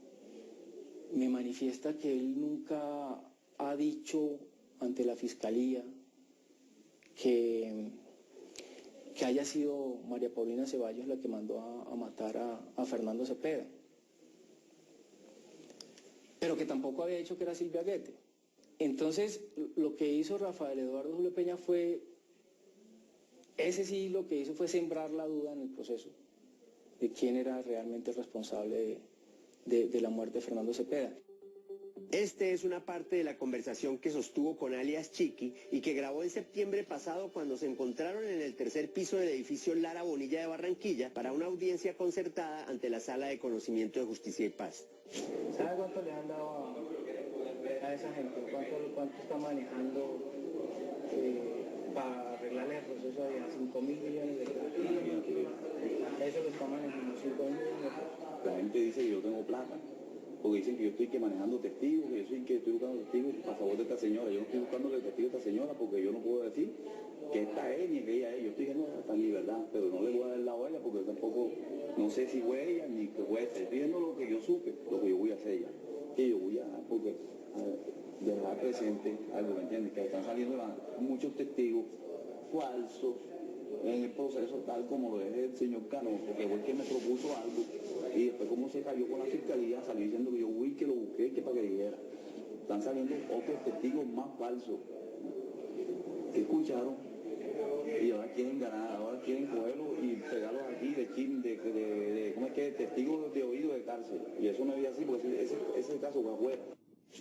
me manifiesta que él nunca ha dicho ante la Fiscalía que haya sido María Paulina Ceballos la que mandó a matar a Fernando Cepeda, pero que tampoco había dicho que era Silvia Guete. Entonces, lo que hizo Rafael Eduardo Julio Peña fue, ese sí lo que hizo fue sembrar la duda en el proceso de quién era realmente el responsable de la muerte de Fernando Cepeda. Este es una parte de la conversación que sostuvo con alias Chiqui y que grabó en septiembre pasado cuando se encontraron en el tercer piso del edificio Lara Bonilla de Barranquilla para una audiencia concertada ante la Sala de Conocimiento de Justicia y Paz. ¿Sabe cuánto le han dado a esa gente? ¿Cuánto está manejando para arreglarle el proceso de 5.000 millones de pesos? Eso lo está manejando 5.000 millones de pesos. La gente dice que yo tengo plata, porque dicen que yo estoy manejando testigos, que yo soy que estoy buscando testigos a favor de esta señora. Yo no estoy buscando el testigo de esta señora porque yo no puedo decir que esta es ni que ella es. Yo estoy diciendo está en libertad, pero no le voy a dar la huella porque tampoco no sé si fue ella ni que fue esta. Estoy diciendo lo que yo supe, lo que yo voy a hacer ya. Que yo voy a porque dejar presente algo, ¿me entiendes? Que están saliendo muchos testigos falsos en el proceso, tal como lo es el señor Cano, porque fue el que me propuso algo y después como se cayó con la fiscalía salió diciendo que yo fui que lo busqué que para que dijera. Están saliendo otros testigos más falsos que escucharon y ahora quieren ganar, ahora quieren cogerlos y pegarlos aquí de ¿cómo es que? Testigos de oído de cárcel, y eso no es así porque ese caso fue afuera.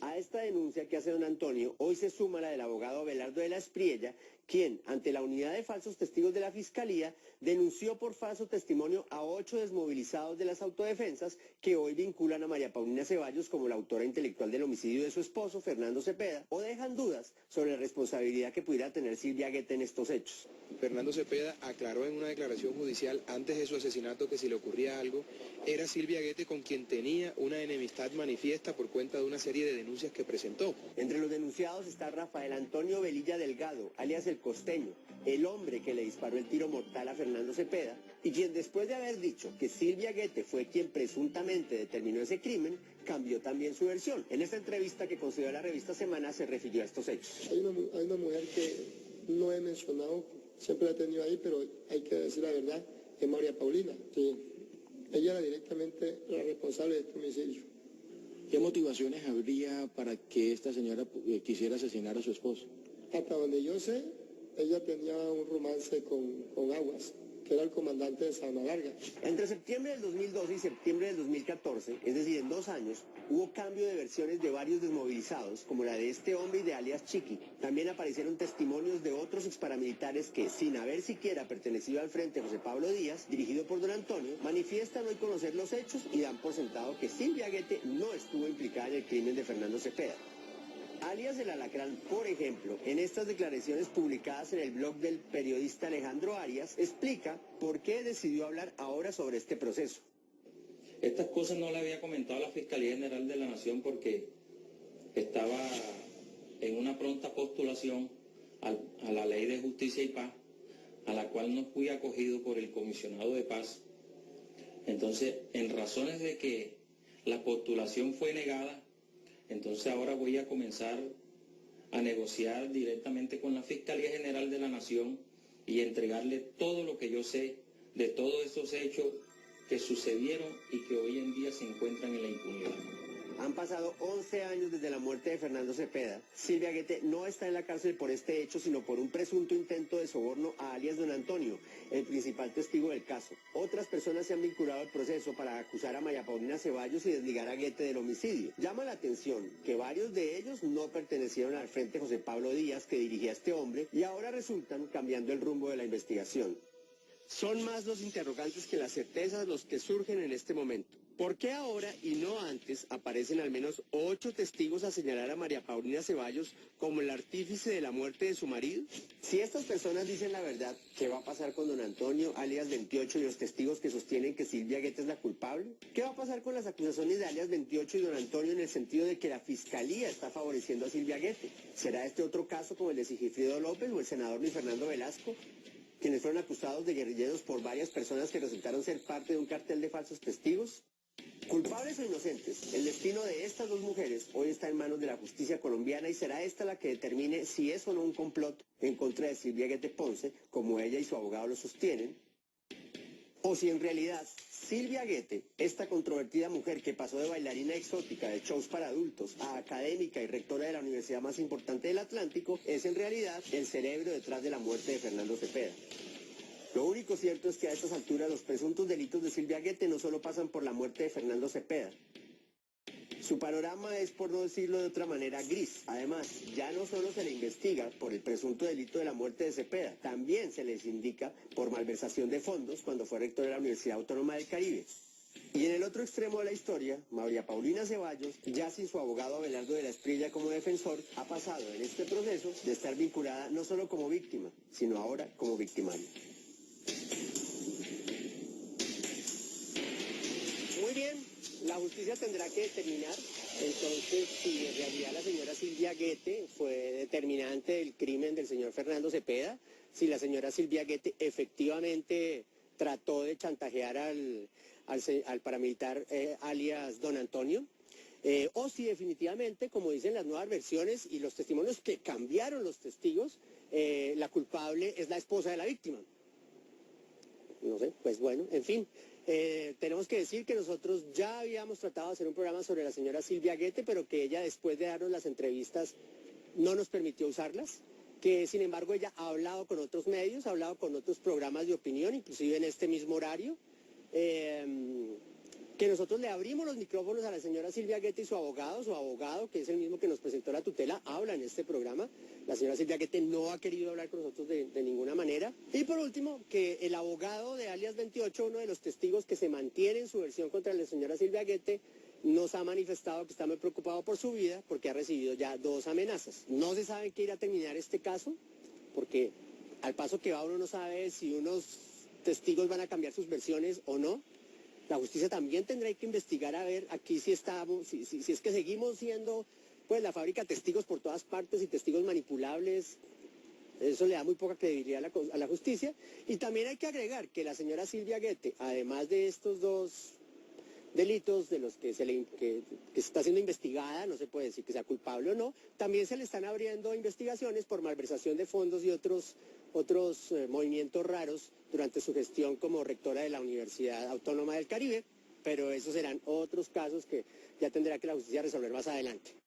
A esta denuncia que hace don Antonio, hoy se suma la del abogado Abelardo de la Espriella, quien, ante la unidad de falsos testigos de la Fiscalía, denunció por falso testimonio a 8 desmovilizados de las autodefensas que hoy vinculan a María Paulina Ceballos como la autora intelectual del homicidio de su esposo, Fernando Cepeda, o dejan dudas sobre la responsabilidad que pudiera tener Silvia Guete en estos hechos. Fernando Cepeda aclaró en una declaración judicial antes de su asesinato que si le ocurría algo, era Silvia Guete con quien tenía una enemistad manifiesta por cuenta de una serie de denuncias que presentó. Entre los denunciados está Rafael Antonio Velilla Delgado, alias El Costeño, el hombre que le disparó el tiro mortal a Fernando Cepeda, y quien después de haber dicho que Silvia Guete fue quien presuntamente determinó ese crimen, cambió también su versión. En esta entrevista que concedió a la revista Semana se refirió a estos hechos. Hay una mujer que no he mencionado, siempre la he tenido ahí, pero hay que decir la verdad, es María Paulina. Sí. Ella era directamente la responsable de este homicidio. ¿Qué motivaciones habría para que esta señora quisiera asesinar a su esposo? Hasta donde yo sé, ella tenía un romance con Aguas, que era el comandante de Sabana Larga. Entre septiembre del 2012 y septiembre del 2014, es decir, en 2 años, hubo cambio de versiones de varios desmovilizados, como la de este hombre y de alias Chiqui. También aparecieron testimonios de otros exparamilitares que, sin haber siquiera pertenecido al Frente José Pablo Díaz, dirigido por don Antonio, manifiestan hoy conocer los hechos y dan por sentado que Silvia Guete no estuvo implicada en el crimen de Fernando Cepeda. Alias El Alacrán, por ejemplo, en estas declaraciones publicadas en el blog del periodista Alejandro Arias, explica por qué decidió hablar ahora sobre este proceso. Estas cosas no le había comentado a la Fiscalía General de la Nación porque estaba en una pronta postulación a la Ley de Justicia y Paz, a la cual no fui acogido por el Comisionado de Paz. Entonces, en razones de que la postulación fue negada, entonces ahora voy a comenzar a negociar directamente con la Fiscalía General de la Nación y entregarle todo lo que yo sé de todos esos hechos que sucedieron y que hoy en día se encuentran en la impunidad. Han pasado 11 años desde la muerte de Fernando Cepeda. Silvia Guete no está en la cárcel por este hecho, sino por un presunto intento de soborno a alias don Antonio, el principal testigo del caso. Otras personas se han vinculado al proceso para acusar a María Paulina Ceballos y desligar a Guete del homicidio. Llama la atención que varios de ellos no pertenecieron al Frente José Pablo Díaz que dirigía a este hombre y ahora resultan cambiando el rumbo de la investigación. Son más los interrogantes que las certezas los que surgen en este momento. ¿Por qué ahora y no antes aparecen al menos 8 testigos a señalar a María Paulina Ceballos como el artífice de la muerte de su marido? Si estas personas dicen la verdad, ¿qué va a pasar con don Antonio, alias 28, y los testigos que sostienen que Silvia Guete es la culpable? ¿Qué va a pasar con las acusaciones de alias 28 y don Antonio en el sentido de que la Fiscalía está favoreciendo a Silvia Guete? ¿Será este otro caso como el de Sigifrido López o el senador Luis Fernando Velasco, quienes fueron acusados de guerrilleros por varias personas que resultaron ser parte de un cartel de falsos testigos? Culpables o inocentes, el destino de estas 2 mujeres hoy está en manos de la justicia colombiana y será esta la que determine si es o no un complot en contra de Silvia Guete Ponce, como ella y su abogado lo sostienen, o si en realidad Silvia Guete, esta controvertida mujer que pasó de bailarina exótica de shows para adultos a académica y rectora de la universidad más importante del Atlántico, es en realidad el cerebro detrás de la muerte de Fernando Cepeda. Lo único cierto es que a estas alturas los presuntos delitos de Silvia Guete no solo pasan por la muerte de Fernando Cepeda. Su panorama es, por no decirlo de otra manera, gris. Además, ya no solo se le investiga por el presunto delito de la muerte de Cepeda, también se les indica por malversación de fondos cuando fue rector de la Universidad Autónoma del Caribe. Y en el otro extremo de la historia, María Paulina Ceballos, ya sin su abogado Abelardo de la Esprilla como defensor, ha pasado en este proceso de estar vinculada no solo como víctima, sino ahora como victimaria. Muy bien, la justicia tendrá que determinar entonces si en realidad la señora Silvia Guete fue determinante del crimen del señor Fernando Cepeda, si la señora Silvia Guete efectivamente trató de chantajear al paramilitar alias don Antonio, o si definitivamente, como dicen las nuevas versiones y los testimonios que cambiaron los testigos, la culpable es la esposa de la víctima. No sé, pues bueno, en fin. Tenemos que decir que nosotros ya habíamos tratado de hacer un programa sobre la señora Silvia Guete, pero que ella, después de darnos las entrevistas, no nos permitió usarlas, que sin embargo ella ha hablado con otros medios, ha hablado con otros programas de opinión, inclusive en este mismo horario, que nosotros le abrimos los micrófonos a la señora Silvia Guete y su abogado, que es el mismo que nos presentó la tutela, habla en este programa. La señora Silvia Guete no ha querido hablar con nosotros de ninguna manera. Y por último, que el abogado de alias 28, uno de los testigos que se mantiene en su versión contra la señora Silvia Guete, nos ha manifestado que está muy preocupado por su vida porque ha recibido ya 2 amenazas. No se sabe en qué irá a terminar este caso, porque al paso que va uno no sabe si unos testigos van a cambiar sus versiones o no. La justicia también tendrá que investigar a ver aquí si estamos, si es que seguimos siendo pues la fábrica de testigos por todas partes y testigos manipulables. Eso le da muy poca credibilidad a la justicia. Y también hay que agregar que la señora Silvia Guete, además de estos dos delitos de los que que está siendo investigada, no se puede decir que sea culpable o no, también se le están abriendo investigaciones por malversación de fondos y otros movimientos raros durante su gestión como rectora de la Universidad Autónoma del Caribe, pero esos serán otros casos que ya tendrá que la justicia resolver más adelante.